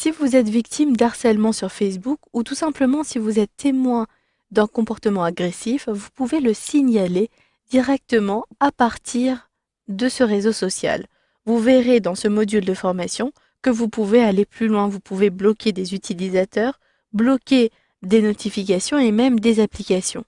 Si vous êtes victime d'harcèlement sur Facebook ou tout simplement si vous êtes témoin d'un comportement agressif, vous pouvez le signaler directement à partir de ce réseau social. Vous verrez dans ce module de formation que vous pouvez aller plus loin. Vous pouvez bloquer des utilisateurs, bloquer des notifications et même des applications.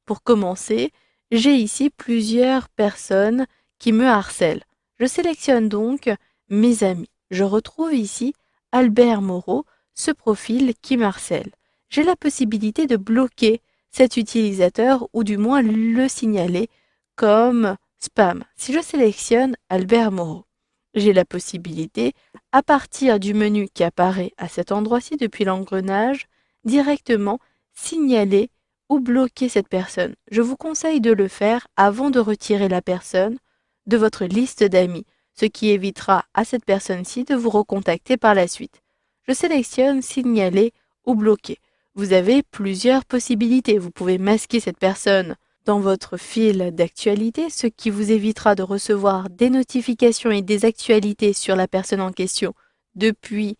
Pour commencer, j'ai ici plusieurs personnes qui me harcèlent. Je sélectionne donc mes amis. Je retrouve ici Albert Moreau, ce profil qui me harcèle. J'ai la possibilité de bloquer cet utilisateur ou du moins le signaler comme spam. Si je sélectionne Albert Moreau, j'ai la possibilité, à partir du menu qui apparaît à cet endroit-ci depuis l'engrenage, directement signaler ou bloquer cette personne. Je vous conseille de le faire avant de retirer la personne de votre liste d'amis, ce qui évitera à cette personne-ci de vous recontacter par la suite. Je sélectionne signaler ou bloquer. Vous avez plusieurs possibilités. Vous pouvez masquer cette personne dans votre fil d'actualité, ce qui vous évitera de recevoir des notifications et des actualités sur la personne en question depuis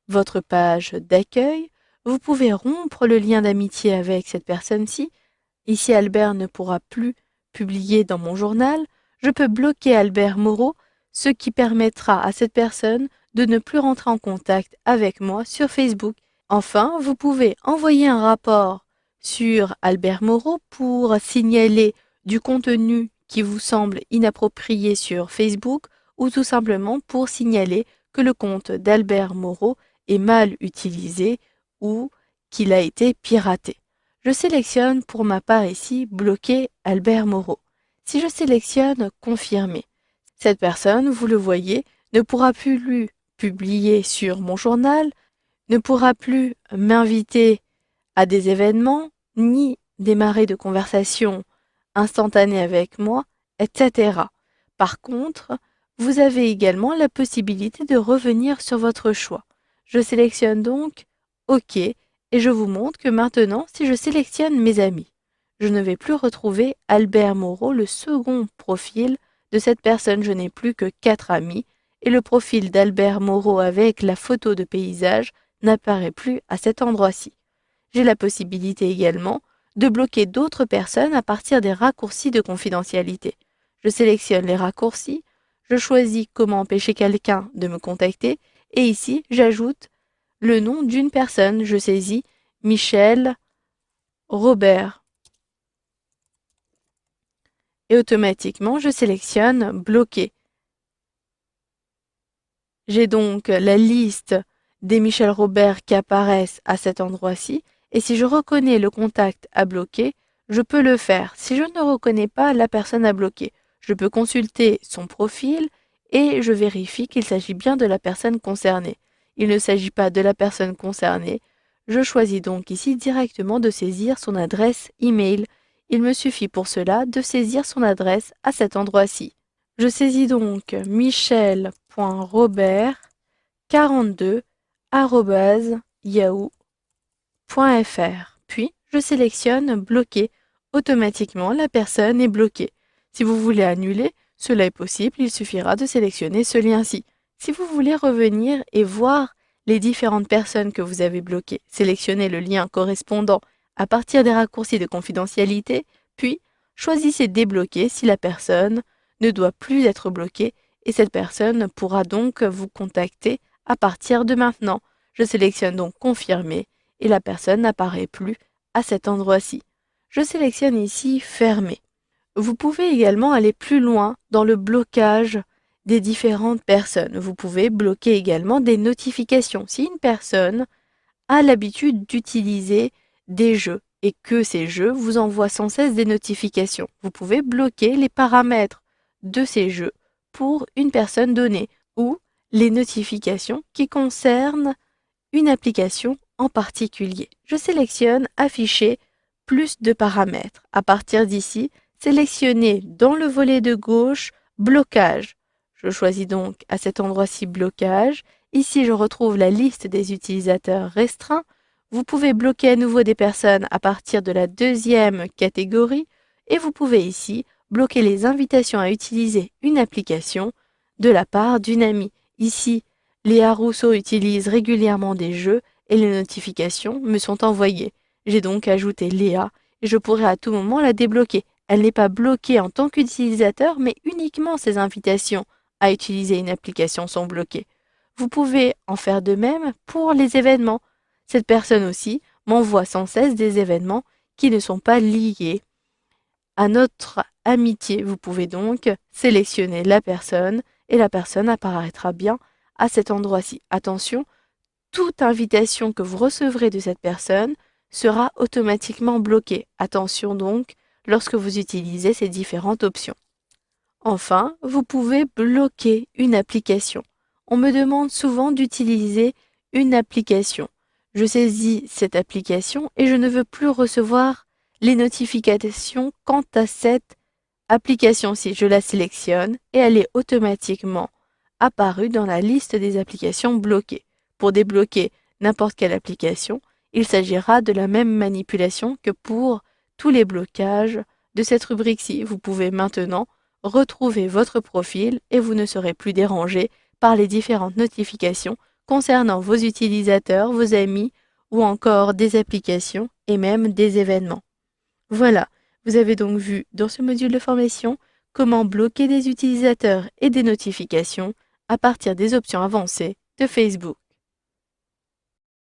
votre page d'accueil. Vous pouvez rompre le lien d'amitié avec cette personne-ci. Ici, Albert ne pourra plus publier dans mon journal. Je peux bloquer Albert Moreau, ce qui permettra à cette personne de ne plus rentrer en contact avec moi sur Facebook. Enfin, vous pouvez envoyer un rapport sur Albert Moreau pour signaler du contenu qui vous semble inapproprié sur Facebook ou tout simplement pour signaler que le compte d'Albert Moreau est mal utilisé ou qu'il a été piraté. Je sélectionne pour ma part ici bloquer Albert Moreau. Si je sélectionne confirmer, cette personne, vous le voyez, ne pourra plus publier sur mon journal, ne pourra plus m'inviter à des événements, ni démarrer de conversations instantanées avec moi, etc. Par contre, vous avez également la possibilité de revenir sur votre choix. Je sélectionne donc OK et je vous montre que maintenant, si je sélectionne mes amis, je ne vais plus retrouver Albert Moreau, le second profil de cette personne. Je n'ai plus que 4 amis et le profil d'Albert Moreau avec la photo de paysage n'apparaît plus à cet endroit-ci. J'ai la possibilité également de bloquer d'autres personnes à partir des raccourcis de confidentialité. Je sélectionne les raccourcis, je choisis comment empêcher quelqu'un de me contacter et ici j'ajoute le nom d'une personne. Je saisis Michel Robert et automatiquement je sélectionne bloquer. J'ai donc la liste des Michel Robert qui apparaissent à cet endroit-ci et si je reconnais le contact à bloquer, je peux le faire. Si je ne reconnais pas la personne à bloquer, je peux consulter son profil et je vérifie qu'il s'agit bien de la personne concernée. Il ne s'agit pas de la personne concernée. Je choisis donc ici directement de saisir son adresse email. Il me suffit pour cela de saisir son adresse à cet endroit-ci. Je saisis donc michel.robert42@yahoo.fr. Puis, je sélectionne bloquer. Automatiquement, la personne est bloquée. Si vous voulez annuler, cela est possible, il suffira de sélectionner ce lien-ci. Si vous voulez revenir et voir les différentes personnes que vous avez bloquées, sélectionnez le lien correspondant à partir des raccourcis de confidentialité, puis choisissez débloquer si la personne ne doit plus être bloquée et cette personne pourra donc vous contacter à partir de maintenant. Je sélectionne donc confirmer et la personne n'apparaît plus à cet endroit-ci. Je sélectionne ici fermer. Vous pouvez également aller plus loin dans le blocage des différentes personnes. Vous pouvez bloquer également des notifications. Si une personne a l'habitude d'utiliser des jeux et que ces jeux vous envoient sans cesse des notifications, vous pouvez bloquer les paramètres de ces jeux pour une personne donnée ou les notifications qui concernent une application en particulier. Je sélectionne afficher plus de paramètres. À partir d'ici, sélectionnez dans le volet de gauche blocage. Je choisis donc à cet endroit-ci blocage. Ici, je retrouve la liste des utilisateurs restreints. Vous pouvez bloquer à nouveau des personnes à partir de la deuxième catégorie et vous pouvez ici bloquer les invitations à utiliser une application de la part d'une amie. Ici, Léa Rousseau utilise régulièrement des jeux et les notifications me sont envoyées. J'ai donc ajouté Léa et je pourrais à tout moment la débloquer. Elle n'est pas bloquée en tant qu'utilisateur, mais uniquement ses invitations à utiliser une application sont bloquées. Vous pouvez en faire de même pour les événements. Cette personne aussi m'envoie sans cesse des événements qui ne sont pas liés à notre amitié. Vous pouvez donc sélectionner la personne et la personne apparaîtra bien à cet endroit-ci. Attention, toute invitation que vous recevrez de cette personne sera automatiquement bloquée. Attention donc lorsque vous utilisez ces différentes options. Enfin, vous pouvez bloquer une application. On me demande souvent d'utiliser une application. Je saisis cette application et je ne veux plus recevoir les notifications quant à cette application-ci. Je la sélectionne et elle est automatiquement apparue dans la liste des applications bloquées. Pour débloquer n'importe quelle application, il s'agira de la même manipulation que pour tous les blocages de cette rubrique-ci. Vous pouvez maintenant retrouver votre profil et vous ne serez plus dérangé par les différentes notifications concernant vos utilisateurs, vos amis ou encore des applications et même des événements. Voilà, vous avez donc vu dans ce module de formation comment bloquer des utilisateurs et des notifications à partir des options avancées de Facebook.